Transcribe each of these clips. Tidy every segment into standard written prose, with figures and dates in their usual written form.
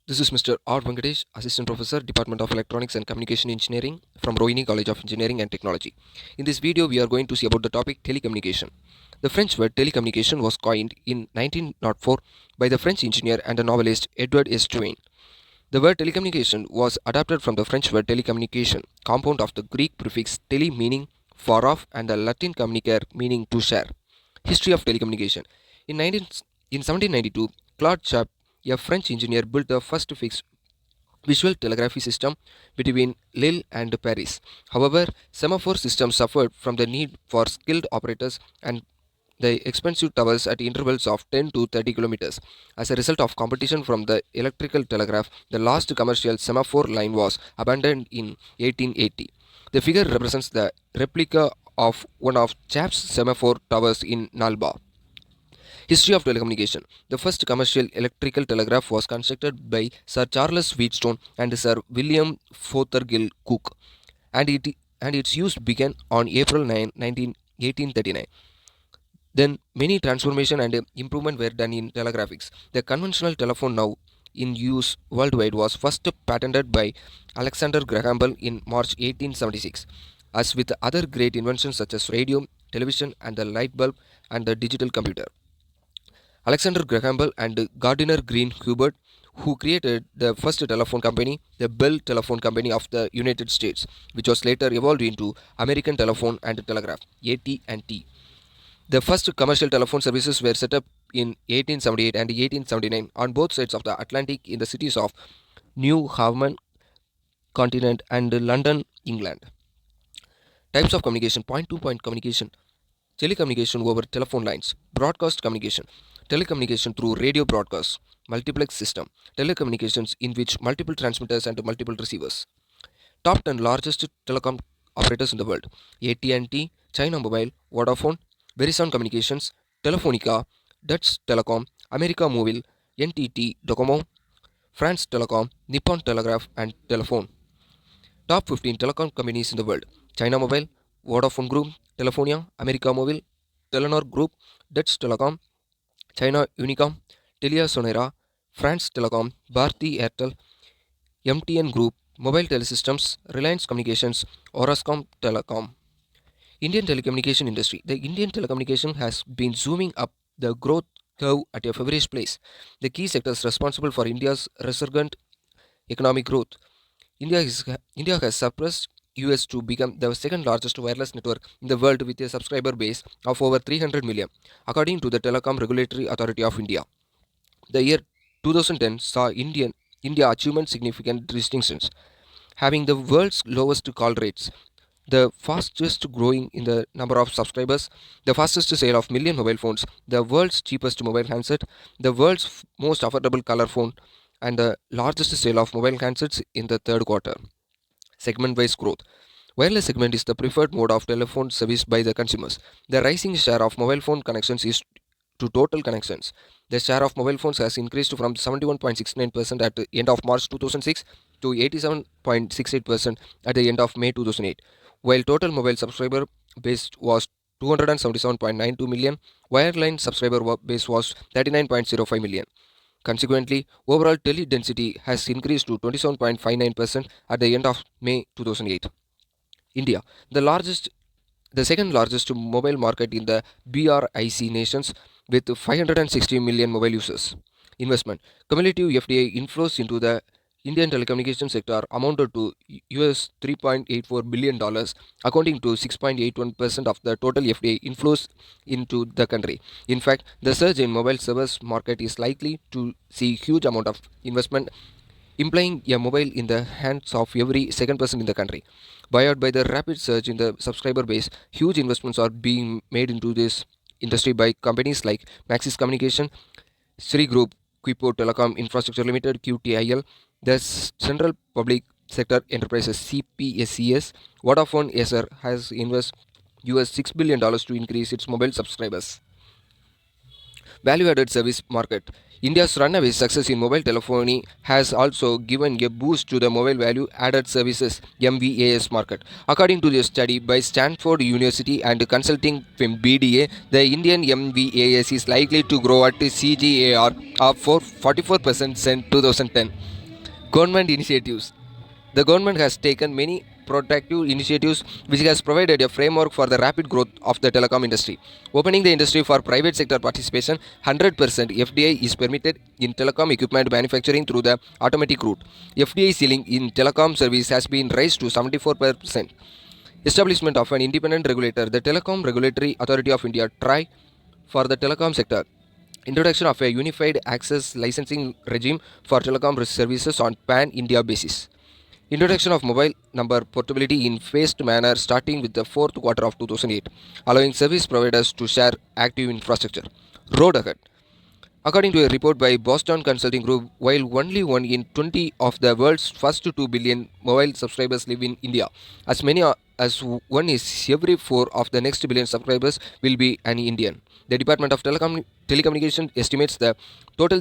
This is Mr. R. Venkatesh, Assistant Professor, Department of Electronics and Communication Engineering from Rohini College of Engineering and Technology. In this video, we are going to see about the topic telecommunication. The French word telecommunication was coined in 1904 by the French engineer and novelist Edward S. Twain. The word telecommunication was adapted from the French word telecommunication, compound of the Greek prefix tele meaning far off and the Latin communicare meaning to share. History of telecommunication. In 1792, Claude Chappe, a French engineer, built the first fixed visual telegraphy system between Lille and Paris. However, semaphore systems suffered from the need for skilled operators and the expensive towers at intervals of 10 to 30 kilometers. As a result of competition from the electrical telegraph, the last commercial semaphore line was abandoned in 1880. The figure represents the replica of one of Chap's semaphore towers in Nalba. History of telecommunication. The first commercial electrical telegraph was constructed by Sir Charles Wheatstone and Sir William Fothergill Cooke, and its use began on April 9, 1839. Then many transformation and improvement were done in telegraphics. The conventional telephone now in use worldwide was first patented by Alexander Graham Bell in March 1876. As with other great inventions such as radio, television, and the light bulb and the digital computer, Alexander Graham Bell and Gardiner Green Hubert, who created the first telephone company, the Bell Telephone Company of the United States, which was later evolved into American Telephone and Telegraph (AT&T). The first commercial telephone services were set up in 1878 and 1879 on both sides of the Atlantic in the cities of New Haven, Continent, and London, England. Types of communication. Point-to-point communication. Telecommunication over telephone lines. Broadcast communication. Telecommunication through radio broadcast. Multiplex system. Telecommunications in which multiple transmitters and multiple receivers. Top 10 largest telecom operators in the world. AT&T, China Mobile, Vodafone, Verizon Communications, Telefonica, Dutch Telecom, America Mobile, NTT Docomo, France Telecom, Nippon Telegraph, and Telephone. Top 15 telecom companies in the world. China Mobile, Vodafone Group, Telefonia, America Mobile, Telenor Group, Dutch Telecom, China Unicom, Telia Sonera, France Telecom, Bharti Airtel, MTN Group, Mobile Telesystems, Reliance Communications, Orascom Telecom. Indian telecommunication industry. The Indian telecommunication has been zooming up the growth curve at a feverish pace. The key sectors responsible for India's resurgent economic growth. India has surpassed US to become the second largest wireless network in the world with a subscriber base of over 300 million, according to the Telecom Regulatory Authority of India. The year 2010 saw India achievement significant distinctions, having the world's lowest call rates, the fastest growing in the number of subscribers, the fastest sale of million mobile phones, the world's cheapest mobile handset, the world's most affordable color phone, and the largest sale of mobile handsets in the third quarter. Segment-wise growth. Wireless segment is the preferred mode of telephone service by the consumers. The rising share of mobile phone connections is to total connections. The share of mobile phones has increased from 71.69% at the end of March 2006 to 87.68% at the end of May 2008. While total mobile subscriber base was 277.92 million, wireline subscriber base was 39.05 million. Consequently, overall tele density has increased to 27.59% at the end of May 2008. India, the second largest mobile market in the BRIC nations with 560 million mobile users. Investment. Cumulative FDI inflows into the Indian telecommunication sector amounted to US $3.84 billion, accounting to 6.81% of the total FDI inflows into the country. In fact, the surge in mobile service market is likely to see huge amount of investment, implying a mobile in the hands of every second person in the country. Buoyed by the rapid surge in the subscriber base, huge investments are being made into this industry by companies like Maxis Communication, Sri Group, Quipo Telecom Infrastructure Limited (QTIL), the Central Public Sector Enterprises (CPSES), Vodafone Acer has invested US $6 billion to increase its mobile subscribers. Value added service market. India's runaway success in mobile telephony has also given a boost to the mobile value added services MVAS market. According to a study by Stanford University and consulting firm BDA, the Indian MVAS is likely to grow at a CAGR of 44% since 2010. Government initiatives. The government has taken many protective initiatives which has provided a framework for the rapid growth of the telecom industry. Opening the industry for private sector participation, 100% FDI is permitted in telecom equipment manufacturing through the automatic route. FDI ceiling in telecom service has been raised to 74%. Establishment of an independent regulator, the Telecom Regulatory Authority of India, TRAI, for the telecom sector. Introduction of a unified access licensing regime for telecom services on pan-India basis. Introduction of mobile number portability in phased manner starting with the fourth quarter of 2008, allowing service providers to share active infrastructure. Road ahead. According to a report by Boston Consulting Group, while only 1 in 20 of the world's first 2 billion mobile subscribers live in India, as many as 1 is every 4 of the next billion subscribers will be an Indian. The Department of Telecommunication estimates the total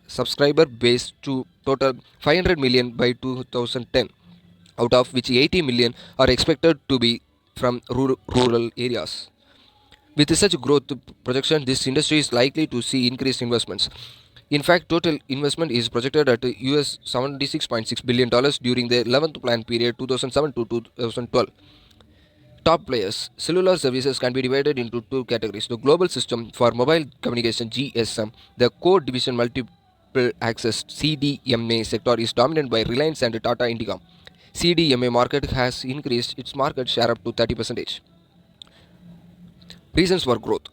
subscriber base to total 500 million by 2010, out of which 80 million are expected to be from rural areas. With such growth projection, this industry is likely to see increased investments. In fact, total investment is projected at US $76.6 billion during the 11th plan period 2007 to 2012. Top players. Cellular services can be divided into two categories. The global system for mobile communication GSM, the core division multiple access CDMA sector is dominated by Reliance and Tata Indicom. CDMA market has increased its market share up to 30%. Reasons for growth.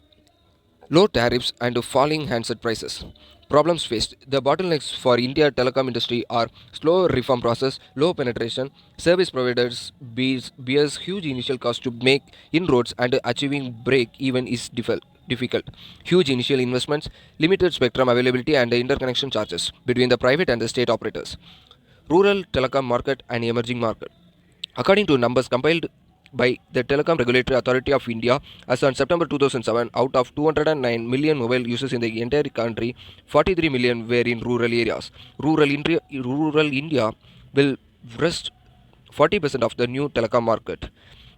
Low tariffs and falling handset prices. Problems faced. The bottlenecks for India telecom industry are slow reform process, low penetration, service providers bears huge initial cost to make inroads, and achieving break even is difficult. Huge initial investments, limited spectrum availability, and interconnection charges between the private and the state operators. Rural telecom market and emerging market. According to numbers compiled by the Telecom Regulatory Authority of India, as on September 2007, out of 209 million mobile users in the entire country, 43 million were in rural areas. Rural India will wrest 40% of the new telecom market.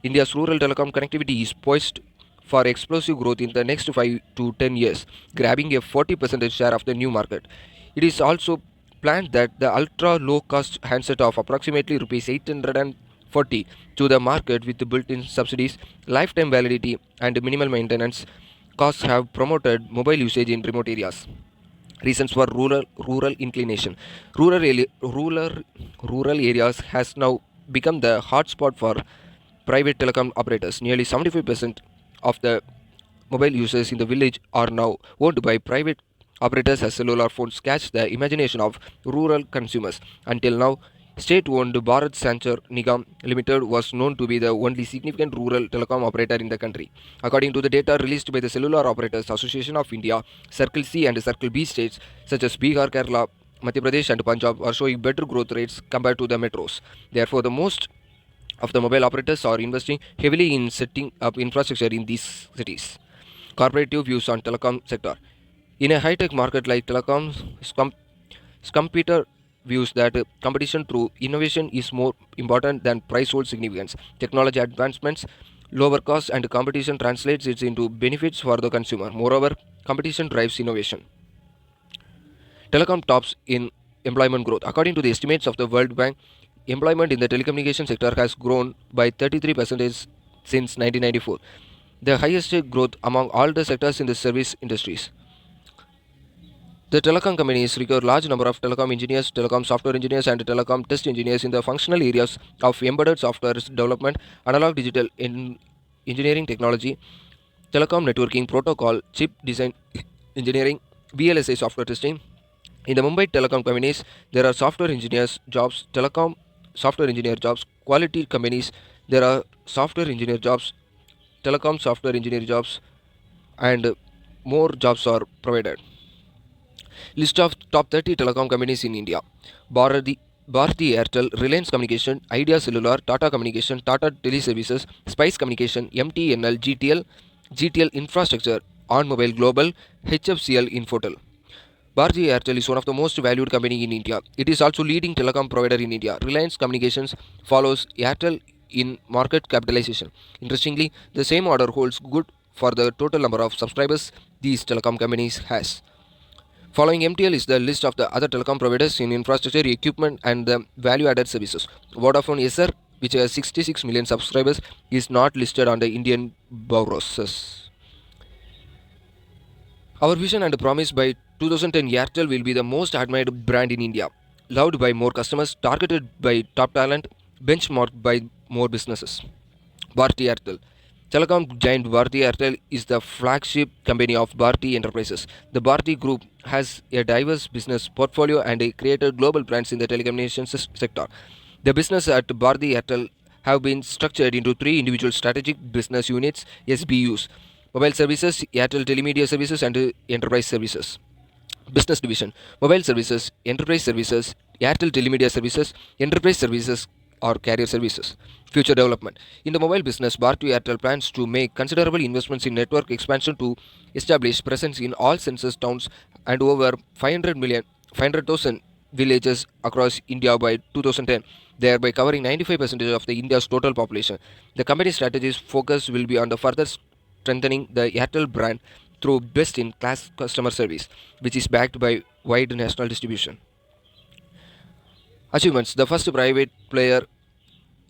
India's rural telecom connectivity is poised for explosive growth in the next 5 to 10 years, grabbing a 40% share of the new market. It is also planned that the ultra low cost handset of approximately rupees 840 to the market with built-in subsidies, lifetime validity, and minimal maintenance costs have promoted mobile usage in remote areas. Reasons for rural inclination. Rural areas has now become the hotspot for private telecom operators. Nearly 75% of the mobile users in the village are now owned by private operators as cellular phones catch the imagination of rural consumers. Until now, state-owned Bharat Sanchar Nigam Limited was known to be the only significant rural telecom operator in the country. According to the data released by the Cellular Operators Association of India, Circle C and Circle B states such as Bihar, Kerala, Madhya Pradesh and Punjab are showing better growth rates compared to the metros. Therefore, the most of the mobile operators are investing heavily in setting up infrastructure in these cities. Corporative views on telecom sector. In a high-tech market like telecom, Scumpeter views that competition through innovation is more important than price hold significance. Technology advancements, lower costs, and competition translates it into benefits for the consumer. Moreover, competition drives innovation. Telecom tops in employment growth. According to the estimates of the World Bank, employment in the telecommunication sector has grown by 33% since 1994, the highest growth among all the sectors in the service industries. The telecom companies require large number of telecom engineers, telecom software engineers, and telecom test engineers in the functional areas of embedded software development, analog digital engineering technology, telecom networking protocol, chip design engineering, VLSI software testing. In the Mumbai telecom companies, there are software engineers jobs, telecom software engineer jobs, quality companies, there are software engineer jobs, telecom software engineer jobs, and more jobs are provided. List of top 30 telecom companies in India. Bharti Airtel, Reliance Communication, Idea Cellular, Tata Communication, Tata Teleservices, Spice Communication, MTNL, GTL Infrastructure, On Mobile Global, HFCL Infotel. Bharti Airtel is one of the most valued company in India. It is also leading telecom provider in India. Reliance Communications follows Airtel in market capitalization. Interestingly, the same order holds good for the total number of subscribers these telecom companies has. Following MTL is the list of the other telecom providers in infrastructure, equipment and the value-added services. Vodafone SR, which has 66 million subscribers, is not listed on the Indian bourses. Our vision and promise by 2010 Airtel will be the most admired brand in India, loved by more customers, targeted by top talent, benchmarked by more businesses. Bharti Airtel. Telecom giant Bharti Airtel is the flagship company of Bharti Enterprises. The Bharti Group has a diverse business portfolio and created global brands in the telecommunications sector. The business at Bharti Airtel have been structured into three individual strategic business units (SBUs): Mobile Services, Airtel Telemedia Services, and Enterprise Services. Business Division: Mobile Services, Enterprise Services, Airtel Telemedia Services, Enterprise Services or Carrier Services. Future Development: In the mobile business, Bharti Airtel plans to make considerable investments in network expansion to establish presence in all census towns and over 500,000 villages across India by 2010, thereby covering 95% of the India's total population. The company's strategy's focus will be on the further strengthening the Airtel brand through best-in-class customer service, which is backed by wide national distribution. Achievements: The first private player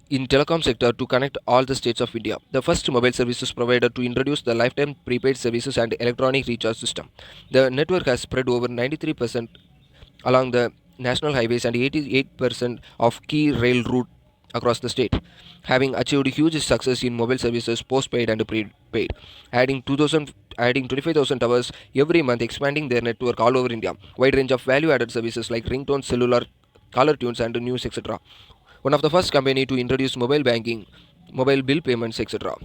in telecom sector to connect all the states of India. The first mobile services provider to introduce the lifetime prepaid services and electronic recharge system. The network has spread over 93% along the national highways and 88% of key rail route across the state, having achieved huge success in mobile services postpaid and prepaid, adding 25,000 towers every month, expanding their network all over India. Wide range of value-added services like ringtones, cellular, caller tunes, and news, etc. One of the first company to introduce mobile banking, mobile bill payments, etc.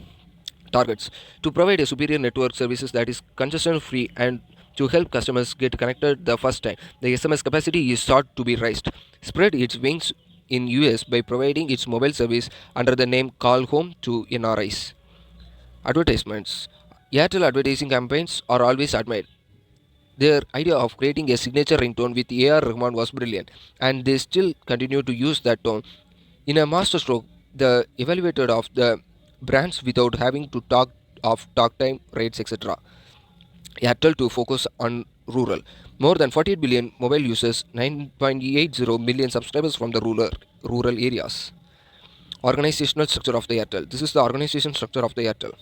Targets: To provide a superior network services that is congestion free and to help customers get connected the first time. The SMS capacity is sought to be raised. Spread its wings in US by providing its mobile service under the name Call Home to NRIs. Advertisements: Airtel advertising campaigns are always admired. Their idea of creating a signature ringtone with AR Rahman was brilliant, and they still continue to use that tone. In a masterstroke, the evaluated of the brands without having to talk of talk time, rates, etc. Airtel to focus on rural. More than 48 billion mobile users, 9.80 million subscribers from the rural areas. Organizational structure of the Airtel. This is the organization structure of the Airtel.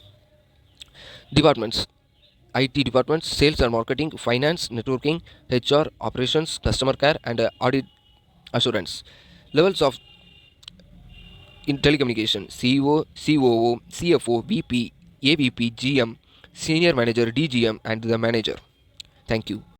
Departments: IT departments, sales and marketing, finance, networking, HR, operations, customer care, and audit assurance. Levels of in telecommunication: CEO, COO, CFO, VP, AVP, GM, Senior Manager, DGM, and the Manager. Thank you.